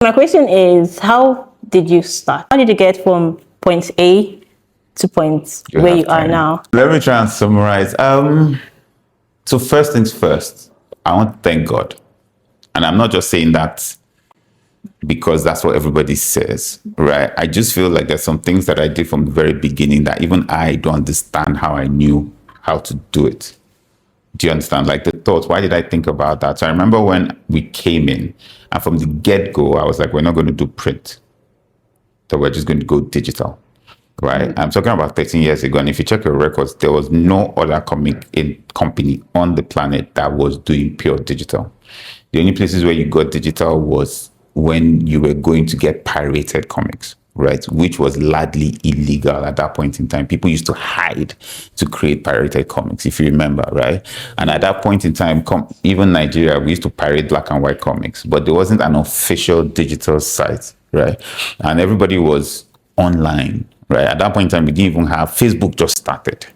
My question is, how did you start? How did you get from point A to point where you are now? Let me try and summarize. So first things first, I want to thank God. And I'm not just saying that because that's what everybody says, right? I just feel like there's some things that I did from the very beginning that even I don't understand how I knew how to do it. Do you understand? Like the thoughts, why did I think about that? So I remember when we came in, and from the get-go, I was like, we're not going to do print. So we're just going to go digital, right? I'm talking about 13 years ago. And if you check your records, there was no other company on the planet that was doing pure digital. The only places where you got digital was when you were going to get pirated comics, right? Which was largely illegal at that point in time. People used to hide to create pirated comics, if you remember, right? And at that point in time, even Nigeria, we used to pirate black and white comics, but there wasn't an official digital site, right? And everybody was online, right? At that point in time, we didn't even have Facebook, just started.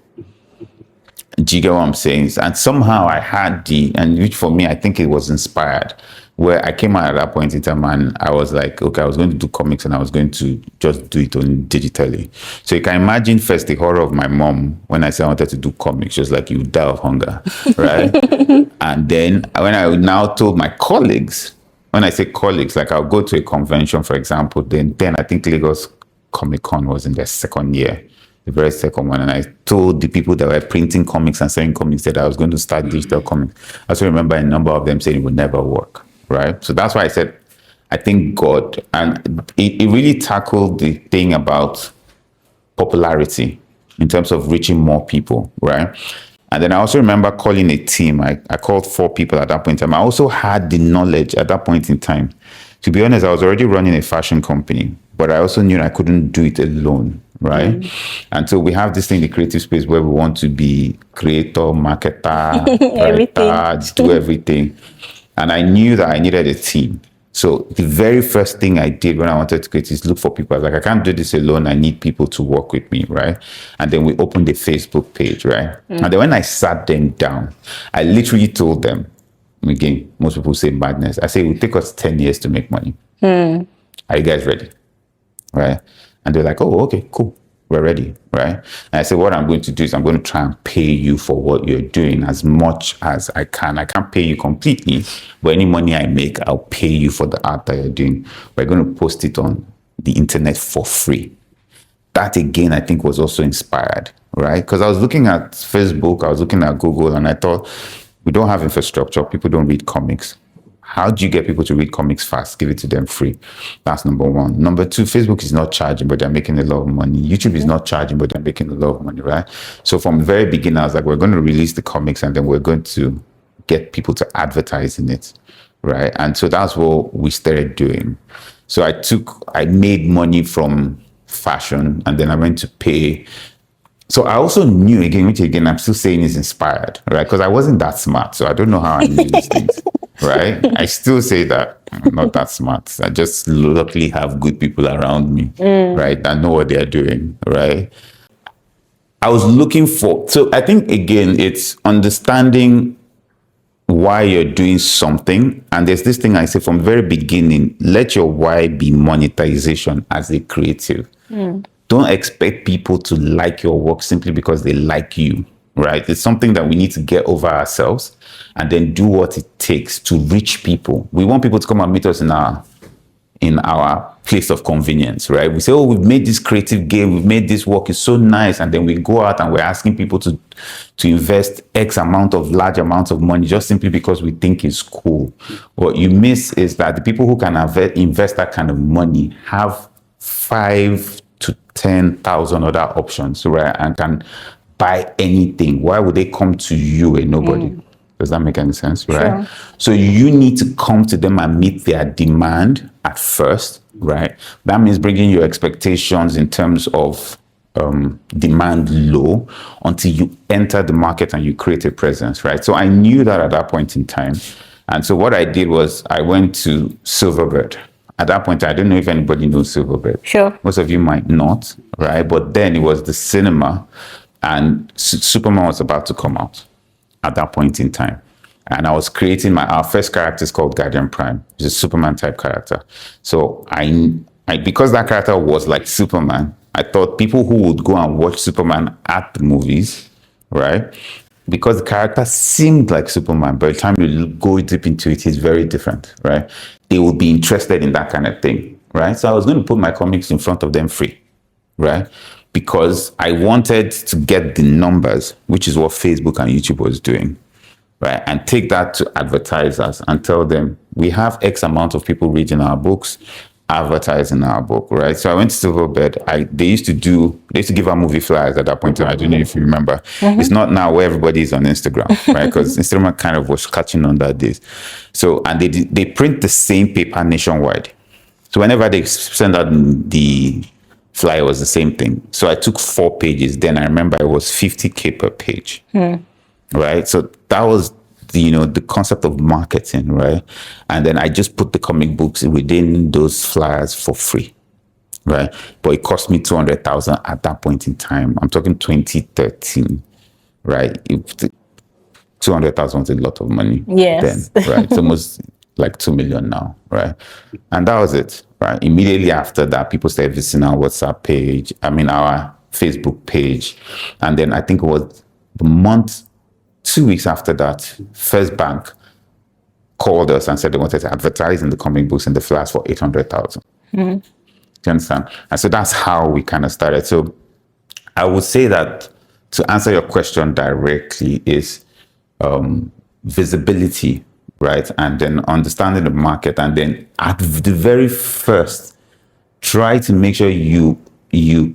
Do you get what I'm saying? And somehow I had and which for me, I think it was inspired, where I came out at that point in time and I was like, okay, I was going to do comics and I was going to just do it only digitally. So you can imagine first the horror of my mom when I said I wanted to do comics. She was like, you die of hunger, right? And then when I now told my colleagues, when I say colleagues, like I'll go to a convention, for example, then I think Lagos Comic Con was in their second year. The very second one, and I told the people that were printing comics and selling comics that I was going to start digital comics. I also remember a number of them saying it would never work, right? So that's why I said, I thank God. And it really tackled the thing about popularity in terms of reaching more people, right? And then I also remember calling a team. I called 4 people at that point in time. I also had the knowledge at that point in time. To be honest, I was already running a fashion company, but I also knew I couldn't do it alone, right? And so we have this thing, the creative space, where we want to be creator, marketer, writer, do everything. And I knew that I needed a team. So the very first thing I did when I wanted to create is look for people. I was like, I can't do this alone. I need people to work with me, right? And then we opened the Facebook page, right? And then when I sat them down, I literally told them, again, most people say madness. I say, it will take us 10 years to make money. Are you guys ready? Right? And they're like, oh, okay, cool. We're ready, right? And I said, what I'm going to do is I'm going to try and pay you for what you're doing as much as I can. I can't pay you completely, but any money I make, I'll pay you for the art that you're doing. We're going to post it on the internet for free. That, again, I think was also inspired, right? Because I was looking at Facebook, I was looking at Google, and I thought, we don't have infrastructure. People don't read comics. How do you get people to read comics fast? Give it to them free. That's number one. Number two, Facebook is not charging, but they're making a lot of money. YouTube is not charging, but they're making a lot of money, right? So from the very beginning, I was like, we're going to release the comics and then we're going to get people to advertise in it, right? And so that's what we started doing. So I made money from fashion and then I went to pay. So I also knew, which again, I'm still saying is inspired, right? Because I wasn't that smart. So I don't know how I knew these things, right? I still say that I'm not that smart. I just luckily have good people around me, right? That know what they're doing, right? I was looking for, so I think, again, it's understanding why you're doing something. And there's this thing I say from the very beginning, let your why be monetization as a creative. Don't expect people to like your work simply because they like you, right? It's something that we need to get over ourselves and then do what it takes to reach people. We want people to come and meet us in our place of convenience, right? We say, oh, we've made this creative game, we've made this work, it's so nice. And then we go out and we're asking people to invest large amounts of money just simply because we think it's cool. What you miss is that the people who can invest that kind of money have 5 to 10,000 other options, right? And can buy anything. Why would they come to you, a nobody? Does that make any sense, right? Sure. So you need to come to them and meet their demand at first, right? That means bringing your expectations in terms of demand low until you enter the market and you create a presence, right? So I knew that at that point in time. And so what I did was I went to Silverbird. At that point, I don't know if anybody knows Silverbird. Sure. Most of you might not, right? But then it was the cinema and Superman was about to come out at that point in time. And I was creating our first character is called Guardian Prime. It's a Superman type character. So I because that character was like Superman, I thought people who would go and watch Superman at the movies, right? Because the character seemed like Superman, by the time you go deep into it, he's very different, right? They will be interested in that kind of thing, right? So I was going to put my comics in front of them free, right? Because I wanted to get the numbers, which is what Facebook and YouTube was doing, right? And take that to advertisers and tell them, we have X amount of people reading our books, advertising our book, right? So I went to Silverbird. They used to give out movie flyers at that point. I don't know if you remember. It's not now where everybody is on Instagram, right? Because Instagram kind of was catching on that days. So, and they print the same paper nationwide. So whenever they send out the flyer, it was the same thing. So I took 4 pages. Then I remember it was 50K per page, right? So that was the concept of marketing, right? And then I just put the comic books within those flyers for free, right? But it cost me 200,000 at that point in time. I'm talking 2013, right? 200,000 was a lot of money. Yes. Then, right? It's almost like 2 million now, right? And that was it, right? Immediately after that, people started visiting our WhatsApp page. Our Facebook page. And then I think it was the month 2 weeks after that, First Bank called us and said they wanted to advertise in the comic books and the flyers for 800,000. Do you understand? And so that's how we kind of started. So I would say that to answer your question directly is visibility, right? And then understanding the market. And then at the very first, try to make sure you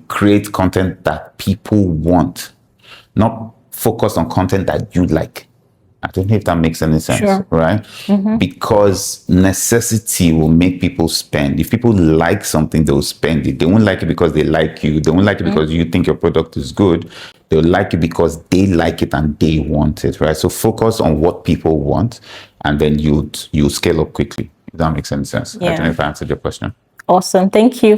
create content that people want, not focus on content that you like. I don't know if that makes any sense, Sure. right? Because necessity will make people spend. If people like something, they'll spend it. They won't like it because they like you. They won't like it because you think your product is good. They'll like it because they like it and they want it, right? So focus on what people want, and then you scale up quickly. If that makes any sense. I Yeah. don't know if I answered your question. Awesome. Thank you.